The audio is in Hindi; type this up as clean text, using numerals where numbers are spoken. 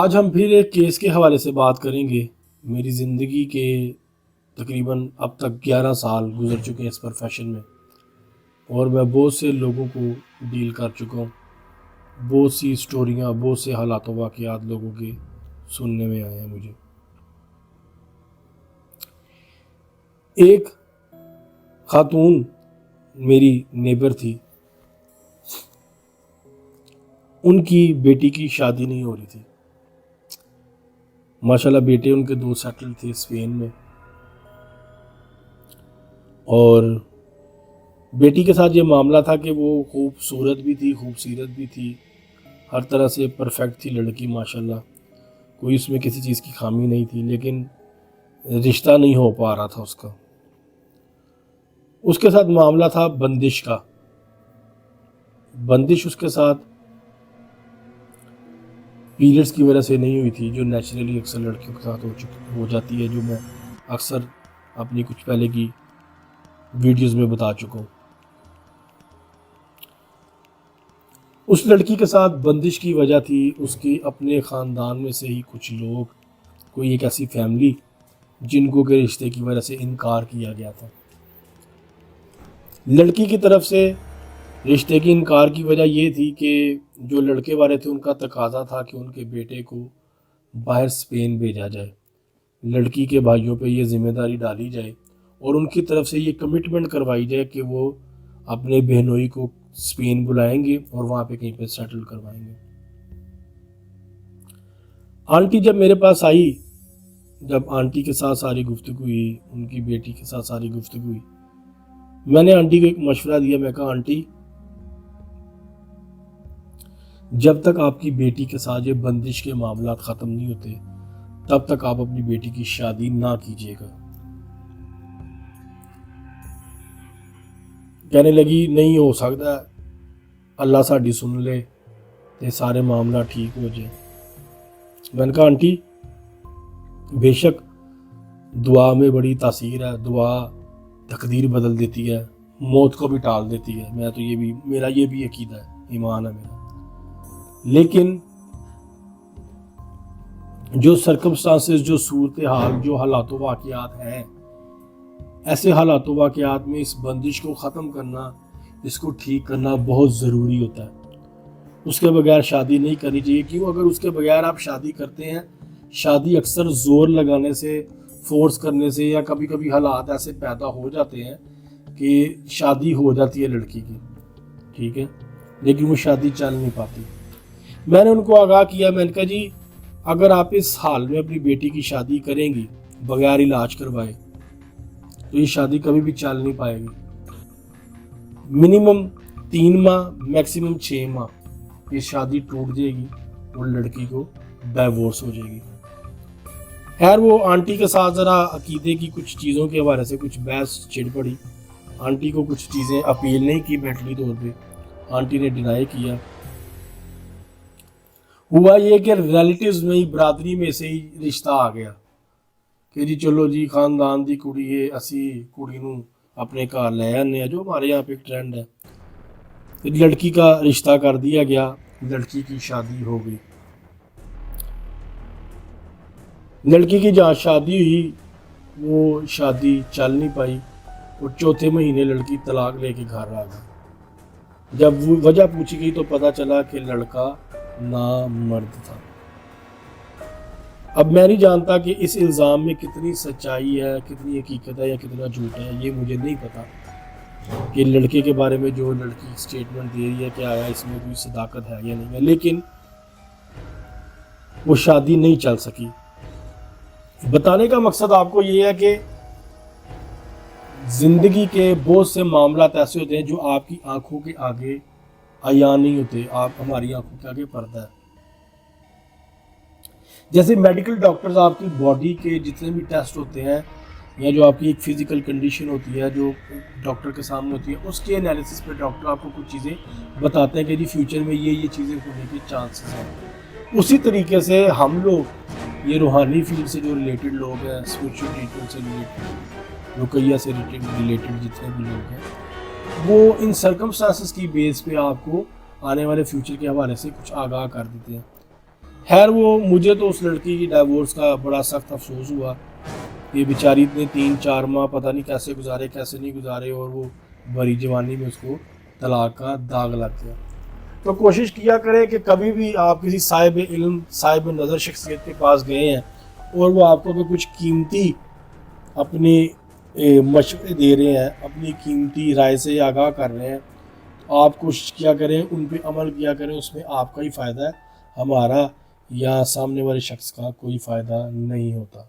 आज हम फिर एक केस के हवाले से बात करेंगे। मेरी ज़िंदगी के तकरीबन अब तक 11 साल गुज़र चुके हैं इस प्रोफेशन में और मैं बहुत से लोगों को डील कर चुका हूँ। बहुत सी स्टोरियाँ, बहुत से हालात वाक़यात लोगों के सुनने में आए हैं मुझे। एक खातून मेरी नेबर थी, उनकी बेटी की शादी नहीं हो रही थी। माशाल्लाह बेटे उनके 2 सेटल थे स्पेन में और बेटी के साथ ये मामला था कि वो खूबसूरत भी थी, खूबसीरत भी थी, हर तरह से परफेक्ट थी लड़की माशाल्लाह, कोई उसमें किसी चीज़ की खामी नहीं थी, लेकिन रिश्ता नहीं हो पा रहा था उसका। उसके साथ मामला था बंदिश का। बंदिश उसके साथ पीरियड्स की वजह से नहीं हुई थी, जो नेचुरली अक्सर लड़कियों के साथ हो जाती है, जो मैं अक्सर अपनी कुछ पहले की वीडियोस में बता चुका हूँ। उस लड़की के साथ बंदिश की वजह थी उसके अपने ख़ानदान में से ही कुछ लोग, कोई एक ऐसी फैमिली जिनको के रिश्ते की वजह से इनकार किया गया था। लड़की की तरफ से रिश्ते की इनकार की वजह ये थी कि जो लड़के वाले थे उनका तकाजा था कि उनके बेटे को बाहर स्पेन भेजा जाए, लड़की के भाइयों पे ये जिम्मेदारी डाली जाए और उनकी तरफ से ये कमिटमेंट करवाई जाए कि वो अपने बहनोई को स्पेन बुलाएंगे और वहाँ पे कहीं पे सेटल करवाएंगे। आंटी जब मेरे पास आई, जब आंटी के साथ सारी गुफ्तगू हुई, उनकी बेटी के साथ सारी गुफ्तगू हुई, मैंने आंटी को एक मशवरा दिया। मैं कहा आंटी, जब तक आपकी बेटी के साथ ये बंदिश के मामला ख़त्म नहीं होते तब तक आप अपनी बेटी की शादी ना कीजिएगा। कहने लगी नहीं हो सकता, अल्लाह साड़ी सुन ले ते सारे मामला ठीक हो जाए। मैंने कहा आंटी, बेशक दुआ में बड़ी तासीर है, दुआ तकदीर बदल देती है, मौत को भी टाल देती है। मैं तो मेरा ये भी अकीदा है, ईमान है मेरा। लेकिन जो सर्कमस्टांसेस, जो सूरत हाल, जो हालात वाक़यात हैं, ऐसे हालात वाक़यात में इस बंदिश को ख़त्म करना, इसको ठीक करना बहुत ज़रूरी होता है। उसके बगैर शादी नहीं करनी चाहिए। क्यों? अगर उसके बगैर आप शादी करते हैं, शादी अक्सर ज़ोर लगाने से, फोर्स करने से, या कभी कभी हालात ऐसे पैदा हो जाते हैं कि शादी हो जाती है लड़की की, ठीक है, लेकिन वो शादी चल नहीं पाती। मैंने उनको आगाह किया, मैंने कहा जी, अगर आप इस हाल में अपनी बेटी की शादी करेंगी बगैर इलाज करवाए तो ये शादी कभी भी चल नहीं पाएगी। मिनिमम 3 माह, मैक्सिमम 6 माह ये शादी टूट जाएगी और लड़की को डाइवोर्स हो जाएगी। खैर, वो आंटी के साथ ज़रा अकीदे की कुछ चीज़ों के हवाले से कुछ बहस छिड़ पड़ी। आंटी को कुछ चीज़ें अपील नहीं की मेंटली तौर पे, आंटी ने डिनाई किया। हुआ ये कि रिलेटिव्स में ही, बरादरी में से ही रिश्ता आ गया कि जी चलो जी, खानदान दी कुड़ी है, असी कुड़ी नूं अपने घर ले आने हैं, जो हमारे यहाँ पे एक ट्रेंड है। लड़की का रिश्ता कर दिया गया, लड़की की शादी हो गई। लड़की की जहाँ शादी हुई वो शादी चल नहीं पाई और चौथे महीने लड़की तलाक लेके घर आ गई। जब वो वजह पूछी गई तो पता चला कि लड़का नामर्द था। अब मैं नहीं जानता कि इस इल्ज़ाम में कितनी सच्चाई है, कितनी हकीकत है या कितना झूठ है, ये मुझे नहीं पता कि लड़के के बारे में जो लड़की स्टेटमेंट दे रही है क्या आया इसमें कोई सदाकत है या नहीं है। लेकिन वो शादी नहीं चल सकी। बताने का मकसद आपको ये है कि ज़िंदगी के बहुत से मामला ऐसे होते हैं जो आपकी आंखों के आगे अयान नहीं होते, आप हमारी आंखों के आगे पर्दा है। जैसे मेडिकल डॉक्टर्स आपकी बॉडी के जितने भी टेस्ट होते हैं या जो आपकी एक फिजिकल कंडीशन होती है जो डॉक्टर के सामने होती है, उसके एनालिसिस पे डॉक्टर आपको कुछ चीज़ें बताते हैं कि जी फ्यूचर में ये चीज़ें होने के चांसेस हैं। उसी तरीके से हम लोग, ये रूहानी फील्ड से जो रिलेटेड लोग हैं, स्पिरिचुअल ट्रीटमेंट से रिलेटेड, रुकैया से रिलेटेड जितने भी लोग हैं, वो इन सर्कमस्टांसेस की बेस पे आपको आने वाले फ्यूचर के हवाले से कुछ आगाह कर देते हैं। खैर वो मुझे तो उस लड़की की डाइवोर्स का बड़ा सख्त अफसोस हुआ। ये बेचारी इतने 3-4 माह पता नहीं कैसे गुजारे कैसे नहीं गुजारे, और वो भरी जवानी में उसको तलाक का दाग लग गया। तो कोशिश किया करें कि कभी भी आप किसी साहिब इल्म साहिब नज़र शख्सियत के पास गए हैं और वो आपको अगर कुछ कीमती अपने मशवरे दे रहे हैं, अपनी कीमती राय से आगाह कर रहे हैं, तो आप कोशिश किया करें, उन पे अमल किया करें, उसमें आपका ही फ़ायदा है, हमारा या सामने वाले शख्स का कोई फ़ायदा नहीं होता।